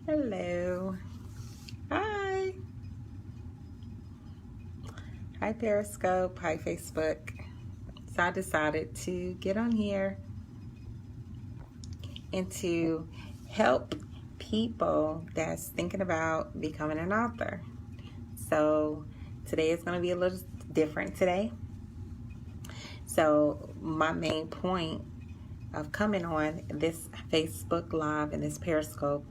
Hello. Hi. Hi, Periscope. Hi, Facebook. So I decided to get on here and to help people that's thinking about becoming an author. So today is going to be a little different today. So my main point of coming on this Facebook Live and this Periscope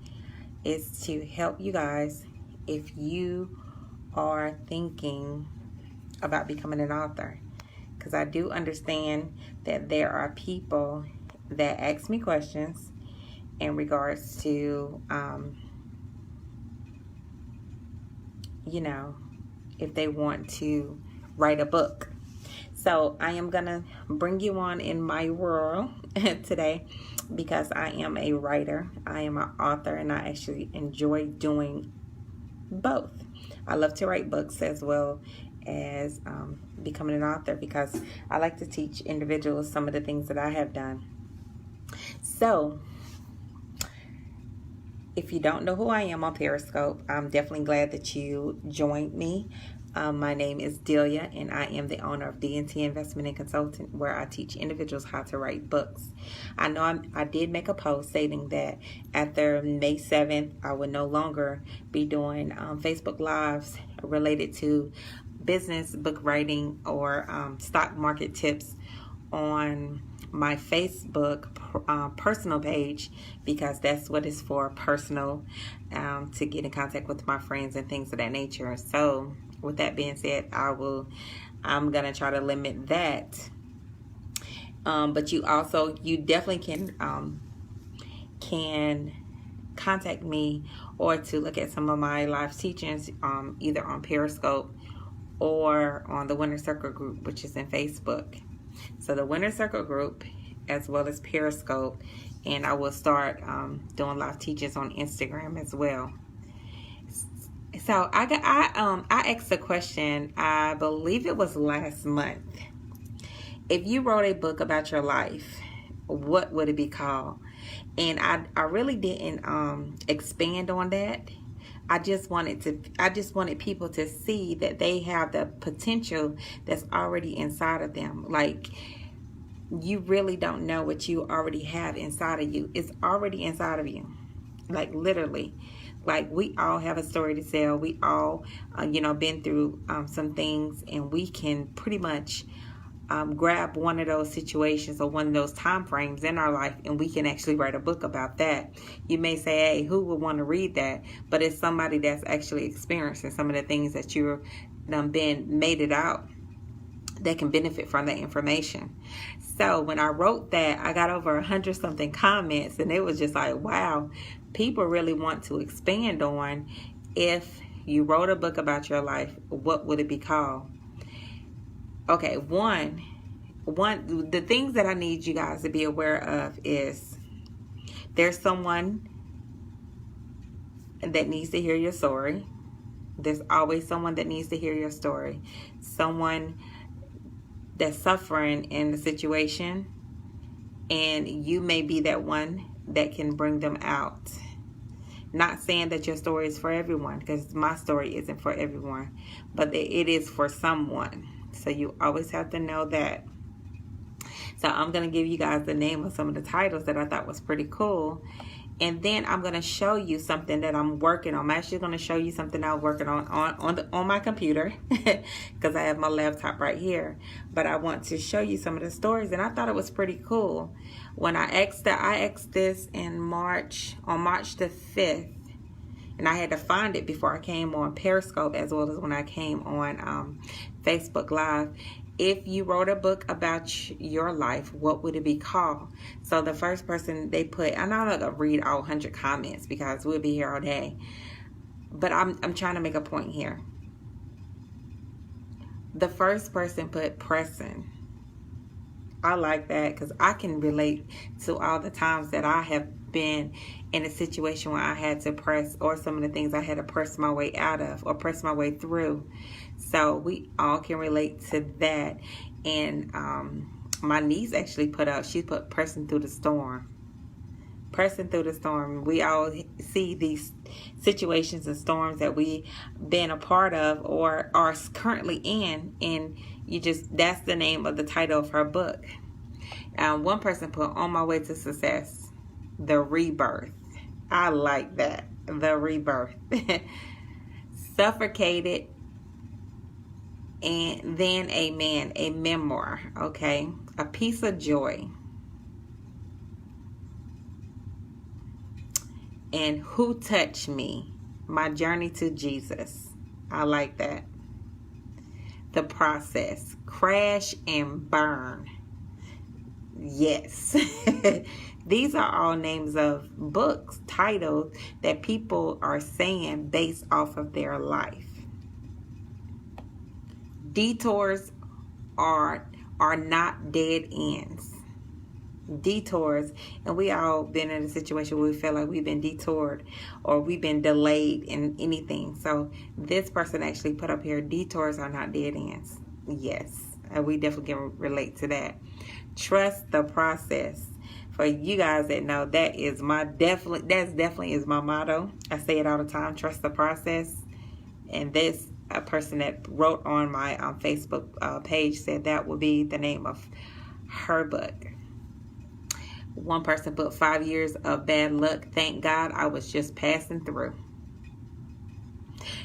is to help you guys if you are thinking about becoming an author, because I do understand that there are people that ask me questions in regards to if they want to write a book. So I am gonna bring you on in my world today, because I am a writer, I am an author, and I actually enjoy doing both. I love to write books as well as becoming an author, because I like to teach individuals some of the things that I have done. So if you don't know who I am on Periscope, I'm definitely glad that you joined me. My name is Delia, and I am the owner of D&T Investment and Consultant, where I teach individuals how to write books. I know I did make a post stating that after May 7th, I would no longer be doing Facebook Lives related to business, book writing, or stock market tips on my Facebook personal page, because that's what it's for, personal, to get in contact with my friends and things of that nature. So with that being said, I'm gonna try to limit that. But you definitely can contact me or to look at some of my live teachings, either on Periscope or on the Winner Circle group, which is in Facebook. So the Winner Circle group, as well as Periscope, and I will start doing live teachings on Instagram as well. So I asked a question, I believe it was last month. If you wrote a book about your life, what would it be called? And I really didn't expand on that. I just wanted people to see that they have the potential that's already inside of them. Like, you really don't know what you already have inside of you. It's already inside of you. Like, literally. Like, we all have a story to tell. We all, been through some things, and we can pretty much grab one of those situations or one of those time frames in our life, and we can actually write a book about that. You may say, hey, who would want to read that? But it's somebody that's actually experiencing some of the things that you've made it out, that can benefit from that information. So when I wrote that, I got over 100 something comments, and it was just like, wow, people really want to expand on, if you wrote a book about your life, what would it be called? Okay, one, the things that I need you guys to be aware of is, there's someone that needs to hear your story. There's always someone that needs to hear your story. Someone that's suffering in the situation, and you may be that one that can bring them out. Not saying that your story is for everyone, because my story isn't for everyone, but it is for someone. So you always have to know that. So I'm going to give you guys the name of some of the titles that I thought was pretty cool. And then I'm going to show you something that I'm working on. I'm actually going to show you something I'm working on my computer, because I have my laptop right here. But I want to show you some of the stories, and I thought it was pretty cool. When I asked this on March the 5th, and I had to find it before I came on Periscope, as well as when I came on Facebook Live. If you wrote a book about your life, what would it be called? So the first person they put, I'm not going to read all 100 comments, because we'll be here all day. But I'm trying to make a point here. The first person put pressing. I like that, because I can relate to all the times that I have been in a situation where I had to press, or some of the things I had to press my way out of, or press my way through. So we all can relate to that. And my niece actually she put pressing through the storm. pressing through the storm. We all see these situations and storms that we been a part of or are currently in, and that's the name of the title of her book. One person put, "On My Way to Success, the Rebirth." I like that. The rebirth. Suffocated, and then Amen, a memoir. Okay, a piece of joy. And Who Touched Me, my journey to Jesus. I like that. The Process, Crash and Burn. Yes. These are all names of books, titles that people are saying based off of their life. Detours are not dead ends. Detours, and we all been in a situation where we feel like we've been detoured or we've been delayed in anything. So this person actually put up here, detours are not dead ends. Yes, and we definitely can relate to that. Trust the process. For you guys that know, that definitely is my motto. I say it all the time, trust the process. And this a person that wrote on my Facebook page said that would be the name of her book. One person put 5 years of bad luck. Thank God I was just passing through.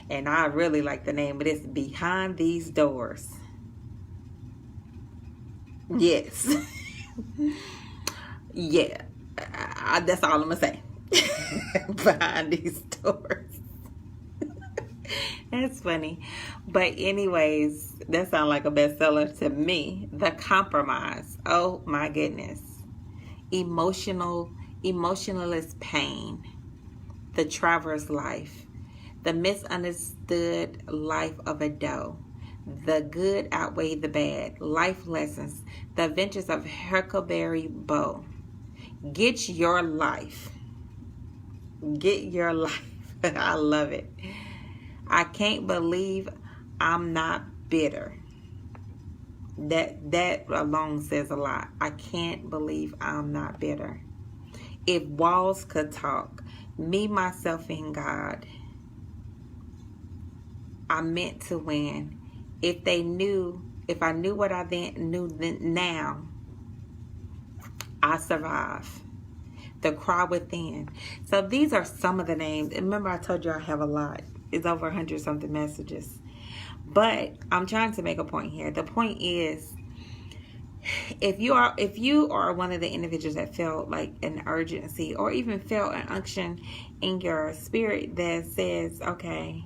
And I really like the name of this, Behind These Doors. Yes. Yeah. That's all I'm going to say. Behind these doors. That's funny. But anyways, that sounds like a bestseller to me. The Compromise. Oh my goodness. Emotionalist pain. The Traveler's Life. The Misunderstood Life of a Doe. The Good Outweigh the Bad. Life Lessons. The Adventures of Huckleberry Beau. Get Your Life. Get Your Life. I love it. I Can't Believe I'm Not Bitter. That alone says a lot. I can't believe I'm not bitter. If Walls Could Talk. Me, Myself, and God. I Meant to Win. If I knew what I then knew now, I Survive. The Cry Within. So these are some of the names. Remember, I told you I have a lot. It's over 100 something messages. But I'm trying to make a point here. The point is, if you are one of the individuals that felt like an urgency or even felt an unction in your spirit that says, okay,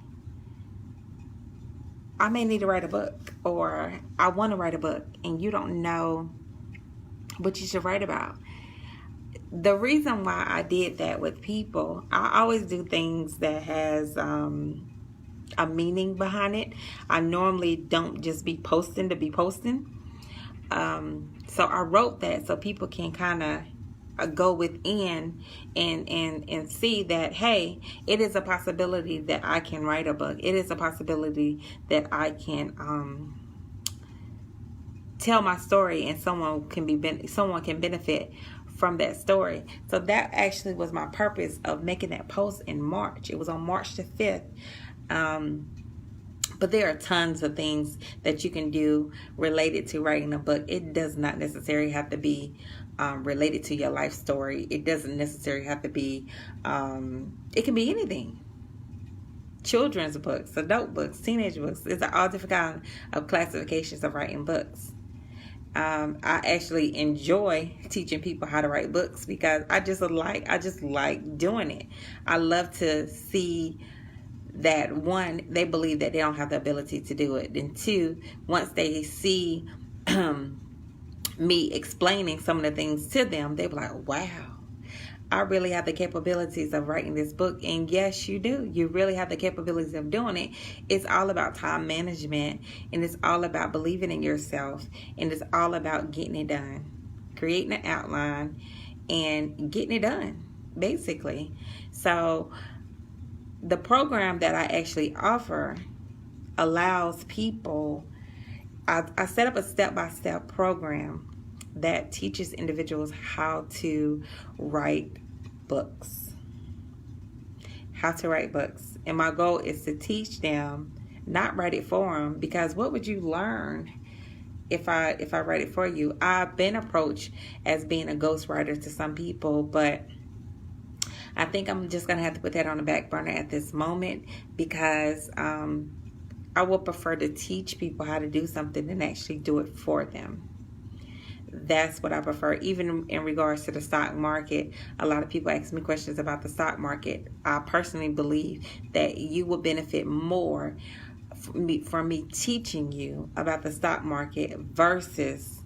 I may need to write a book, or I want to write a book, and you don't know what you should write about. The reason why I did that with people, I always do things that has a meaning behind it. I normally don't just be posting to be posting. So I wrote that so people can kind of go within and see that, hey, it is a possibility that I can write a book. It is a possibility that I can tell my story, and someone can benefit from that story. So that actually was my purpose of making that post in March. It was on March the 5th. But there are tons of things that you can do related to writing a book. It does not necessarily have to be related to your life story. It doesn't necessarily have to be, it can be anything. Children's books, adult books, teenage books. There's all different kinds of classifications of writing books. I actually enjoy teaching people how to write books because I just like doing it. I love to see that, one, they believe that they don't have the ability to do it, and two, once they see me explaining some of the things to them, they're like, wow, I really have the capabilities of writing this book. And yes, you do. You really have the capabilities of doing it. It's all about time management, and it's all about believing in yourself, and it's all about getting it done, creating an outline and getting it done, basically. So the program that I actually offer allows people, I set up a step-by-step program that teaches individuals how to write books. How to write books. And my goal is to teach them, not write it for them, because what would you learn if I write it for you? I've been approached as being a ghostwriter to some people, but I think I'm just going to have to put that on the back burner at this moment, because I would prefer to teach people how to do something than actually do it for them. That's what I prefer. Even in regards to the stock market, a lot of people ask me questions about the stock market. I personally believe that you will benefit more from me teaching you about the stock market versus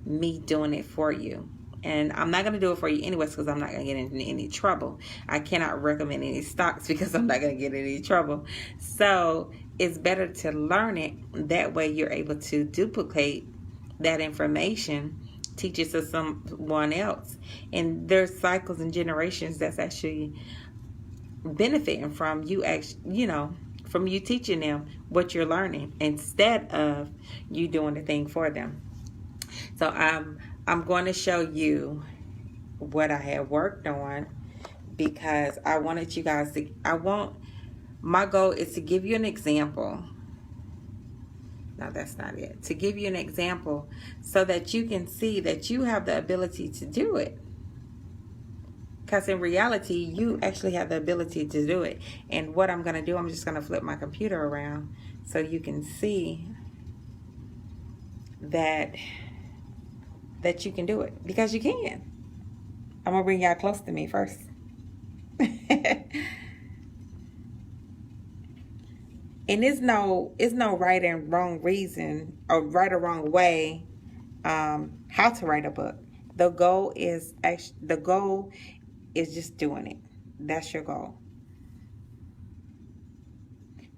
me doing it for you. And I'm not going to do it for you anyways, because I'm not going to get into any trouble. I cannot recommend any stocks because I'm not going to get in any trouble. So it's better to learn it. That way you're able to duplicate that information, teach it to someone else. And there's cycles and generations that's actually benefiting from you, from you teaching them what you're learning instead of you doing the thing for them. So I'm going to show you what I had worked on, because I wanted you guys to, my goal is to give you an example. No, that's not it. To give you an example so that you can see that you have the ability to do it. Because in reality, you actually have the ability to do it. And what I'm going to do, I'm just going to flip my computer around so you can see that you can do it. Because you can. I'm going to bring y'all close to me first. And it's no right and wrong reason, or right or wrong way how to write a book. The goal is just doing it. That's your goal.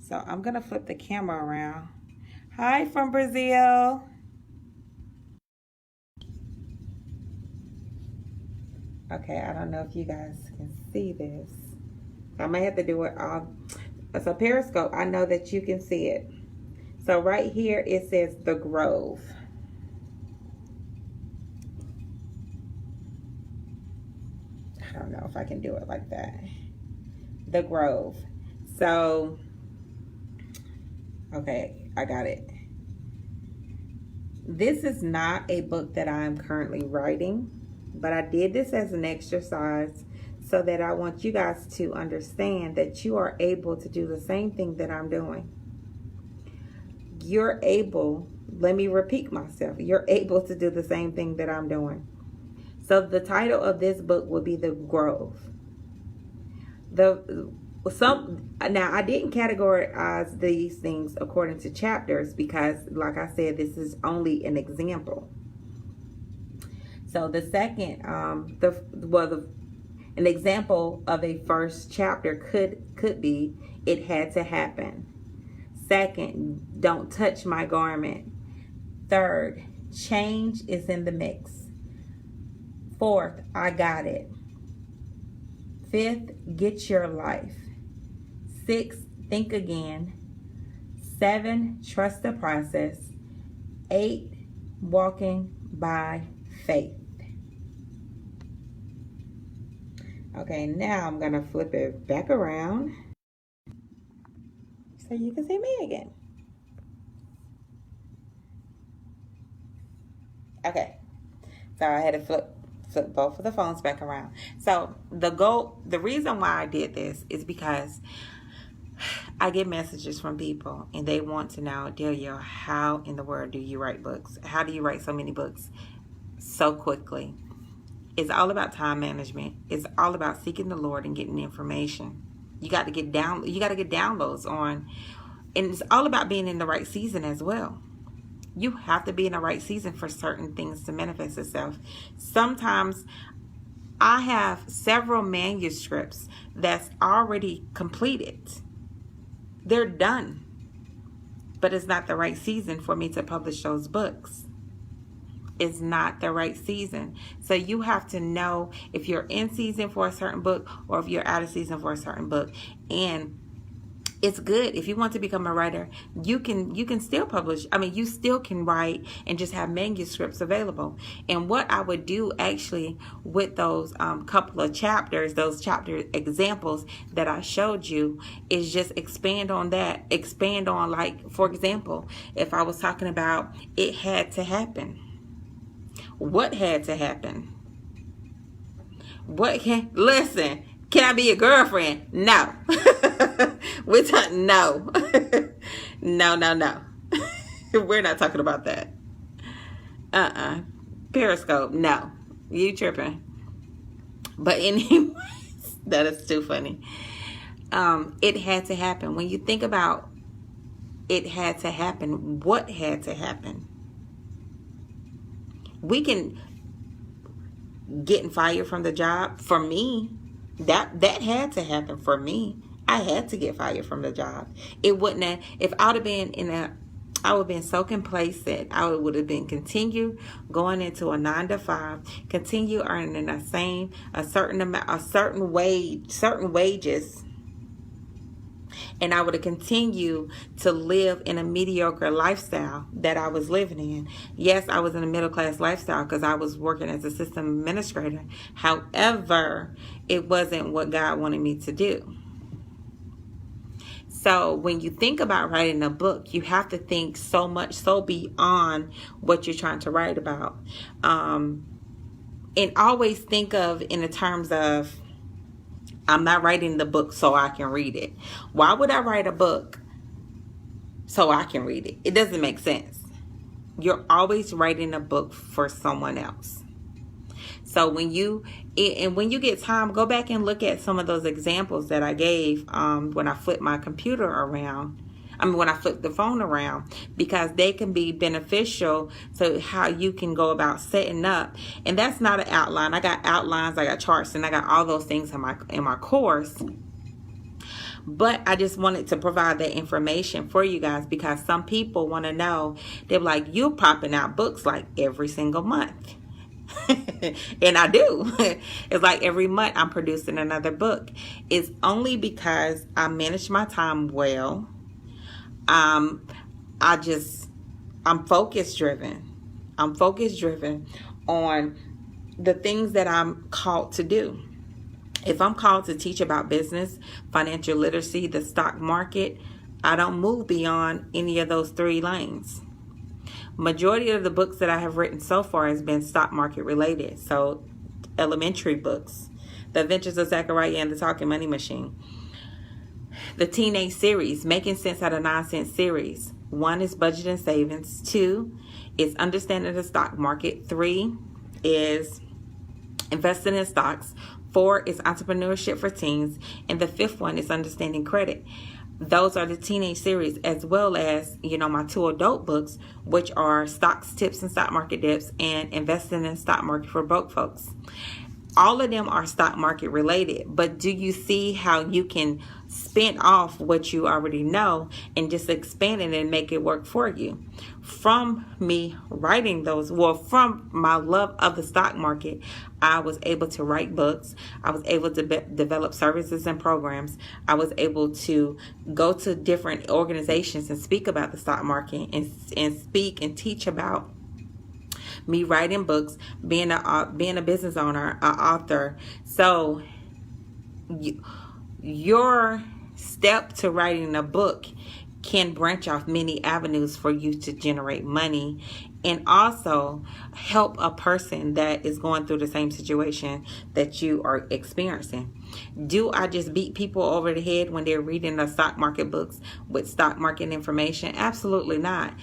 So I'm gonna flip the camera around. Hi from Brazil. Okay, I don't know if you guys can see this. I may have to do it so Periscope, I know that you can see it. So right here it says The Grove. I don't know if I can do it like that. The Grove. So, okay, I got it. This is not a book that I'm currently writing, but I did this as an exercise so that I want you guys to understand that you are able to do the same thing that I'm doing. You're able, let me repeat myself, you're able to do the same thing that I'm doing. So the title of this book will be The Grove. Now, I didn't categorize these things according to chapters because, like I said, this is only an example. So the second, an example of a first chapter could be, it had to happen. Second, don't touch my garment. Third, change is in the mix. Fourth, I got it. Fifth, get your life. Six, think again. 7, trust the process. 8, walking by faith. Okay, now I'm going to flip it back around so you can see me again. Okay, so I had to flip both of the phones back around. So the reason why I did this is because I get messages from people and they want to know, Delia, how in the world do you write books? How do you write so many books so quickly? It's all about time management. It's all about seeking the Lord and getting information. You got to get downloads on, and it's all about being in the right season as well. You have to be in the right season for certain things to manifest itself. Sometimes I have several manuscripts that's already completed. They're done, but it's not the right season for me to publish those books. It's not the right season. So you have to know if you're in season for a certain book or if you're out of season for a certain book. And It's good. If you want to become a writer, you can still publish. I mean, you still can write and just have manuscripts available. And what I would do actually with those couple of chapters, those chapter examples that I showed you, is just expand on that. Expand on, like, for example, if I was talking about it had to happen. What had to happen? Listen, can I be your girlfriend? No. No. No. We're not talking about that. Periscope, no. You tripping. But anyways, that is too funny. It had to happen. When you think about it had to happen, what had to happen? We can getting fired from the job. For me, that had to happen for me. I had to get fired from the job. It wouldn't have, if I would have been I would have been so complacent. I would have been continue going into a 9-to-5, continue earning a certain amount, certain wages. And I would have continued to live in a mediocre lifestyle that I was living in. Yes, I was in a middle class lifestyle because I was working as a system administrator. However, it wasn't what God wanted me to do. So when you think about writing a book, you have to think so beyond what you're trying to write about. And always think of in the terms of, I'm not writing the book so I can read it. Why would I write a book so I can read it? It doesn't make sense. You're always writing a book for someone else. So when you get time, go back and look at some of those examples that I gave when I flipped my computer around. When I flip the phone around, because they can be beneficial to how you can go about setting up. And that's not an outline. I got outlines, I got charts, and I got all those things in my course. But I just wanted to provide that information for you guys, because some people want to know. They're like, you're popping out books like every single month. And I do. It's like every month I'm producing another book. It's only because I manage my time well. I'm focus driven. I'm focus driven on the things that I'm called to do. If I'm called to teach about business, financial literacy, the stock market, I don't move beyond any of those 3 lanes. Majority of the books that I have written so far has been stock market related. So elementary books, The Adventures of Zachariah and the Talking Money Machine. The Teenage Series, Making Sense Out of Nonsense series. 1 is Budget and Savings. 2 is Understanding the Stock Market. 3 is Investing in Stocks. 4 is Entrepreneurship for Teens. And the 5th one is Understanding Credit. Those are the teenage series, as well as, my 2 adult books, which are Stocks, Tips, and Stock Market Dips, and Investing in Stock Market for Broke Folks. All of them are stock market related, but do you see how you can spin off what you already know and just expand it and make it work for you? From me writing those, from my love of the stock market, I was able to write books. I was able to develop services and programs. I was able to go to different organizations and speak about the stock market and speak and teach about me writing books, being a business owner, an author. So your step to writing a book can branch off many avenues for you to generate money and also help a person that is going through the same situation that you are experiencing. Do I just beat people over the head when they're reading the stock market books with stock market information? Absolutely not.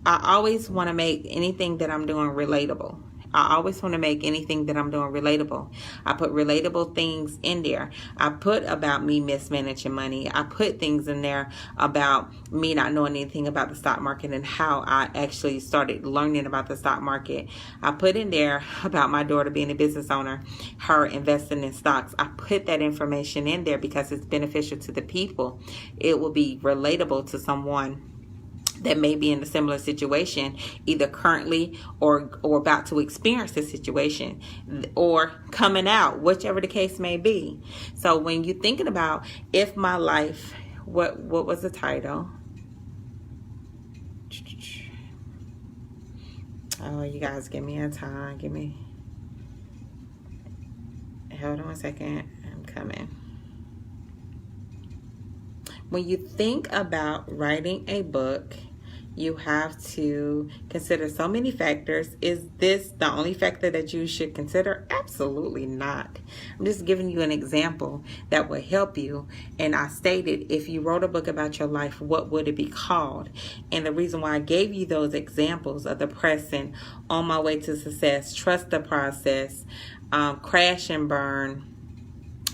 I always want to make anything that I'm doing relatable. I always want to make anything that I'm doing relatable. I put relatable things in there. I put about me mismanaging money. I put things in there about me not knowing anything about the stock market and how I actually started learning about the stock market. I put in there about my daughter being a business owner, her investing in stocks. I put that information in there because it's beneficial to the people. It will be relatable to someone that may be in a similar situation, either currently or about to experience this situation or coming out, whichever the case may be. So when you're thinking about if my life what was the title? Oh, you guys, give me a time. Hold on a second. I'm coming. When you think about writing a book, you have to consider so many factors. Is this the only factor that you should consider? Absolutely not. I'm just giving you an example that will help you. And I stated, if you wrote a book about your life, what would it be called? And the reason why I gave you those examples of the pressing, On My Way to Success, Trust the Process, Crash and Burn,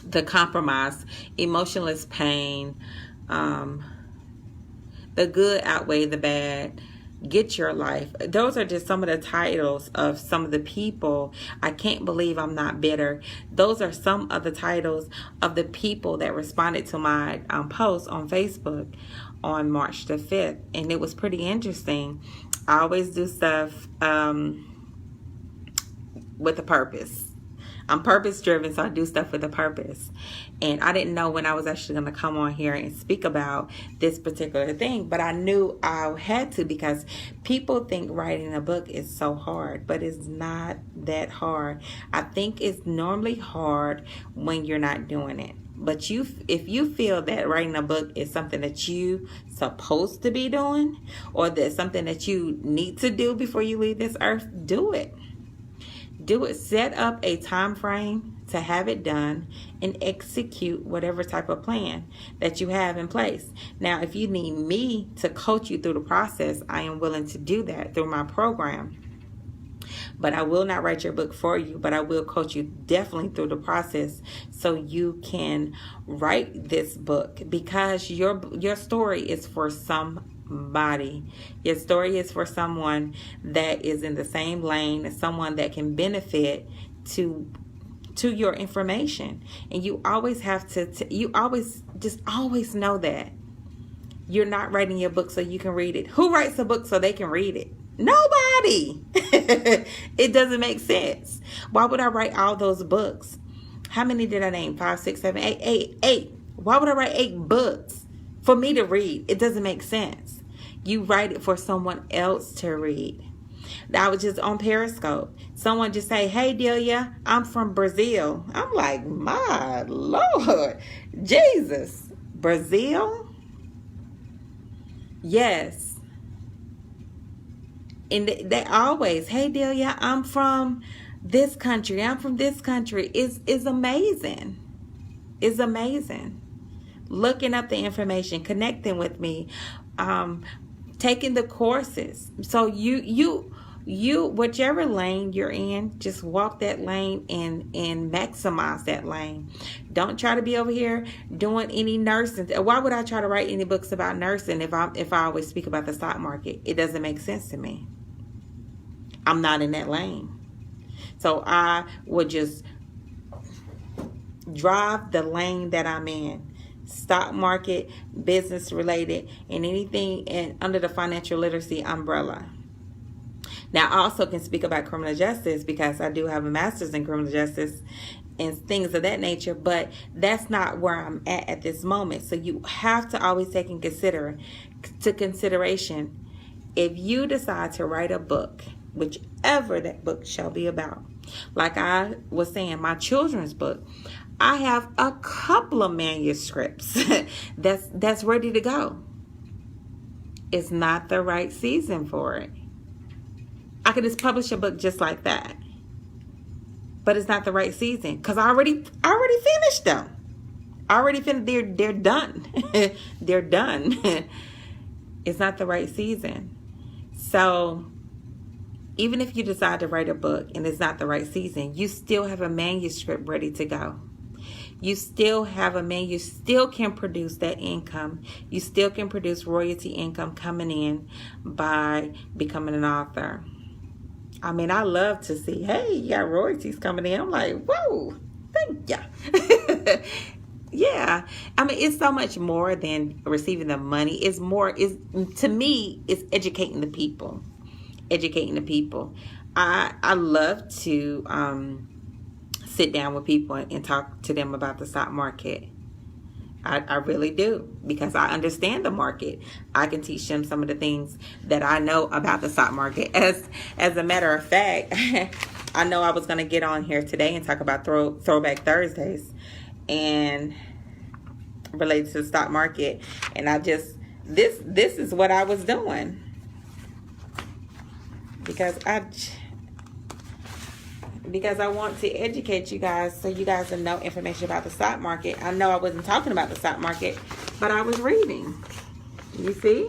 The Compromise, Emotionless Pain, The Good Outweigh the Bad, Get Your Life. Those are just some of the titles of some of the people. I Can't Believe I'm Not Bitter. Those are some of the titles of the people that responded to my post on Facebook on March the 5th. And it was pretty interesting. I always do stuff with a purpose. I'm purpose driven, so I do stuff with a purpose. And I didn't know when I was actually going to come on here and speak about this particular thing, but I knew I had to, because people think writing a book is so hard, but it's not that hard. I think it's normally hard when you're not doing it. But if you feel that writing a book is something that you supposed to be doing, or that's something that you need to do before you leave this earth, do it. Do it. Set up a time frame to have it done and execute whatever type of plan that you have in place. Now, if you need me to coach you through the process, I am willing to do that through my program. But I will not write your book for you, but I will coach you definitely through the process so you can write this book, because your story is for somebody. Your story is for someone that is in the same lane, someone that can benefit to your information. And you always have to always know that you're not writing your book so you can read it. Who writes a book so they can read it? Nobody. It doesn't make sense. Why would I write all those books? How many did I name? 5, 6, 7, 8. 8. Why would I write 8 books for me to read? It doesn't make sense. You write it for someone else to read. I was just on Periscope. Someone just say, "Hey Delia, I'm from Brazil." I'm like, my Lord, Jesus, Brazil? Yes. And they always, "Hey Delia, I'm from this country. I'm from this country." Is amazing. It's amazing. Looking up the information, connecting with me, taking the courses. So you whichever lane you're in, just walk that lane and maximize that lane. Don't try to be over here doing any nursing. Why would I try to write any books about nursing if I always speak about the stock market? It doesn't make sense to me. I'm not in that lane. So I would just drive the lane that I'm in. Stock market, business related, and anything under the financial literacy umbrella. Now, I also can speak about criminal justice because I do have a master's in criminal justice and things of that nature, but that's not where I'm at this moment. So you have to always take into consideration, if you decide to write a book, whichever that book shall be about. Like I was saying, my children's book, I have a couple of manuscripts that's ready to go. It's not the right season for it. I could just publish a book just like that, but it's not the right season because I already finished them. I already finished. They're done. They're done. It's not the right season. So even if you decide to write a book and it's not the right season, you still have a manuscript ready to go. You still have you still can produce that income. You still can produce royalty income coming in by becoming an author. I mean, I love to see, hey, you got royalties coming in. I'm like, whoa, thank ya. Yeah. I mean, it's so much more than receiving the money. To me, it's educating the people. Educating the people. I love to sit down with people and talk to them about the stock market. I really do, because I understand the market. I can teach them some of the things that I know about the stock market. As a matter of fact, I know I was going to get on here today and talk about Throwback Thursdays and related to the stock market. And I just, this is what I was doing, because I want to educate you guys, so you guys will know information about the stock market. I know I wasn't talking about the stock market, but I was reading. You see?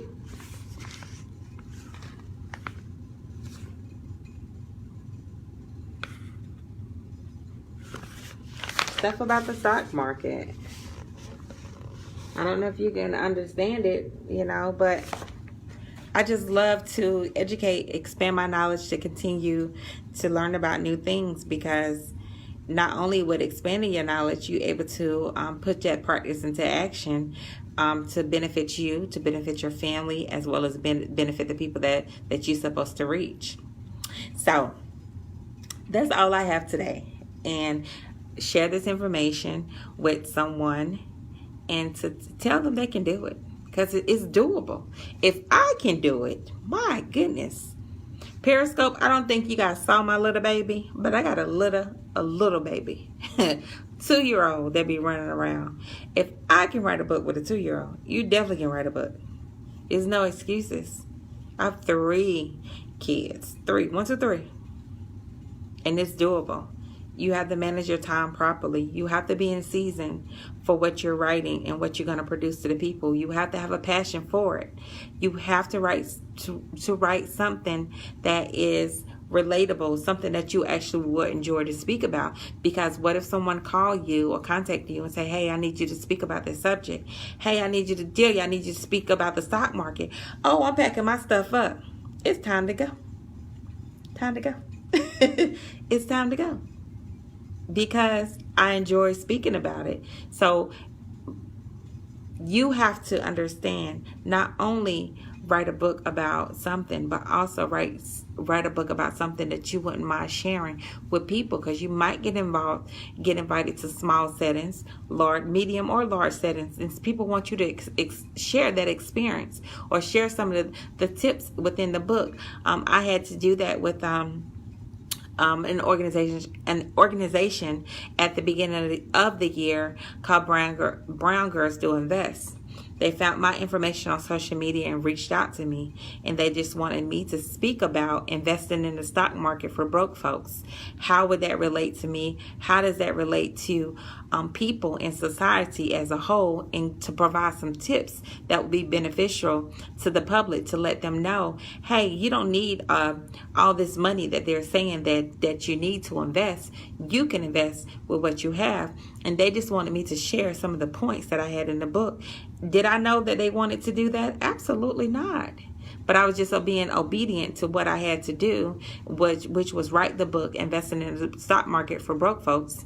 Stuff about the stock market. I don't know if you can understand it, but I just love to educate, expand my knowledge, to continue to learn about new things, because not only with expanding your knowledge, you're able to put that practice into action to benefit you, to benefit your family, as well as benefit the people that you're supposed to reach. So that's all I have today. And share this information with someone and to tell them they can do it, because it's doable. If I can do it, my goodness. Periscope, I don't think you guys saw my little baby, but I got a little baby, 2-year-old that be running around. If I can write a book with a 2-year-old, you definitely can write a book. There's no excuses. I have 3 kids, 1, 2, 3, and it's doable. You have to manage your time properly. You have to be in season for what you're writing and what you're going to produce to the people. You have to have a passion for it. You have to write something that is relatable, something that you actually would enjoy to speak about. Because what if someone call you or contact you and say, hey, I need you to speak about this subject. Hey, I need you to speak about the stock market. Oh, I'm packing my stuff up. It's time to go. It's time to go. Because I enjoy speaking about it. So you have to understand, not only write a book about something, but also write a book about something that you wouldn't mind sharing with people, because you might get invited to small settings, medium or large settings, and people want you to share that experience or share some of the tips within the book. I had to do that with an organization at the beginning of the year called Brown Girls Do Invest. They found my information on social media and reached out to me, and they just wanted me to speak about investing in the stock market for broke folks. How would that relate to me? How does that relate to people in society as a whole, and to provide some tips that would be beneficial to the public, to let them know, hey, you don't need all this money that they're saying that you need to invest. You can invest with what you have. And they just wanted me to share some of the points that I had in the book. Did I know that they wanted to do that? Absolutely not. But I was just being obedient to what I had to do, which was write the book, Investing in the Stock Market for Broke Folks.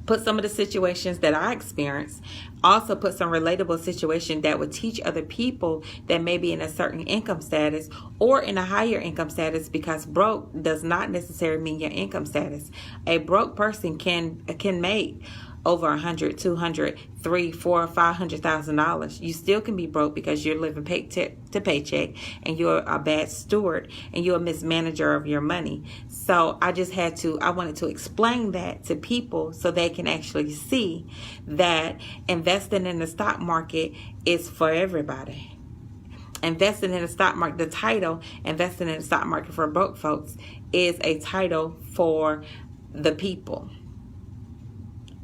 Put some of the situations that I experienced. Also put some relatable situations that would teach other people that may be in a certain income status or in a higher income status, because broke does not necessarily mean your income status. A broke person can make over $100, $200, $300, $400, $500,000. You still can be broke because you're living paycheck to paycheck, and you're a bad steward, and you're a mismanager of your money. So I wanted to explain that to people so they can actually see that investing in the stock market is for everybody. Investing in the stock market, the title, Investing in the Stock Market for Broke Folks, is a title for the people.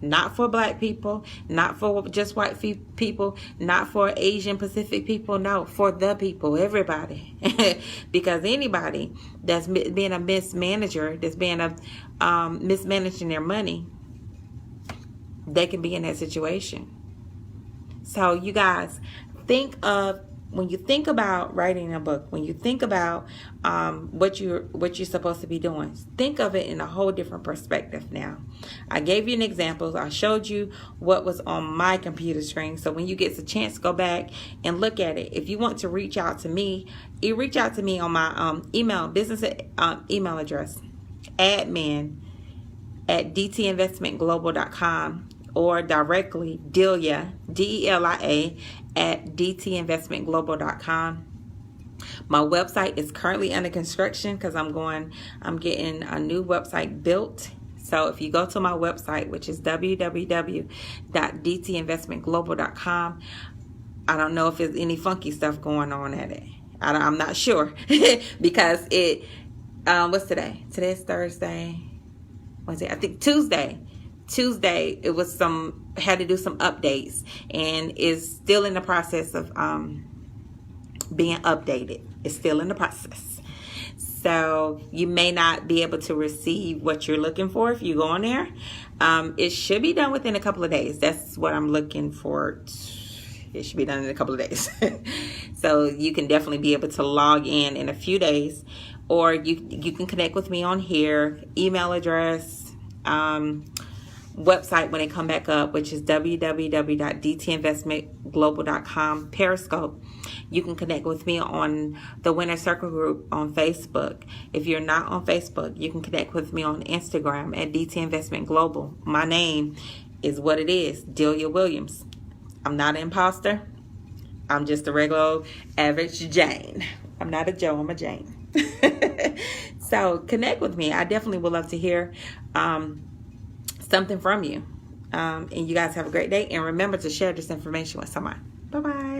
Not for black people, not for just white people, not for Asian Pacific people. No, for the people, everybody. Because anybody that's being a mismanager, that's being mismanaging their money, they can be in that situation. So you guys, when you think about writing a book, when you think about what you're supposed to be doing, think of it in a whole different perspective now. I gave you an example. I showed you what was on my computer screen. So when you get the chance, go back and look at it. If you want to reach out to me, you reach out to me on my business email address, admin@dtinvestmentglobal.com. or directly Delia, DELIA, at dtinvestmentglobal.com. My website is currently under construction because I'm getting a new website built. So if you go to my website, which is www.dtinvestmentglobal.com, I don't know if there's any funky stuff going on at it. I'm not sure because it, what's today? Today's Thursday. What's it? I think Tuesday, it was had to do some updates and is still in the process of being updated. It's still in the process. So you may not be able to receive what you're looking for if you go on there. It should be done within a couple of days. That's what I'm looking for. It should be done in a couple of days. So you can definitely be able to log in a few days, or you can connect with me on here, email address, website when they come back up, which is www.dtinvestmentglobal.com, Periscope. You can connect with me on the Winner Circle group on Facebook. If you're not on Facebook, you can connect with me on Instagram at DT Investment Global. My name is what it is, Delia Williams. I'm not an imposter. I'm just a regular old average Jane. I'm not a Joe, I'm a Jane. So connect with me. I definitely would love to hear something from you. And you guys have a great day. And remember to share this information with someone. Bye-bye.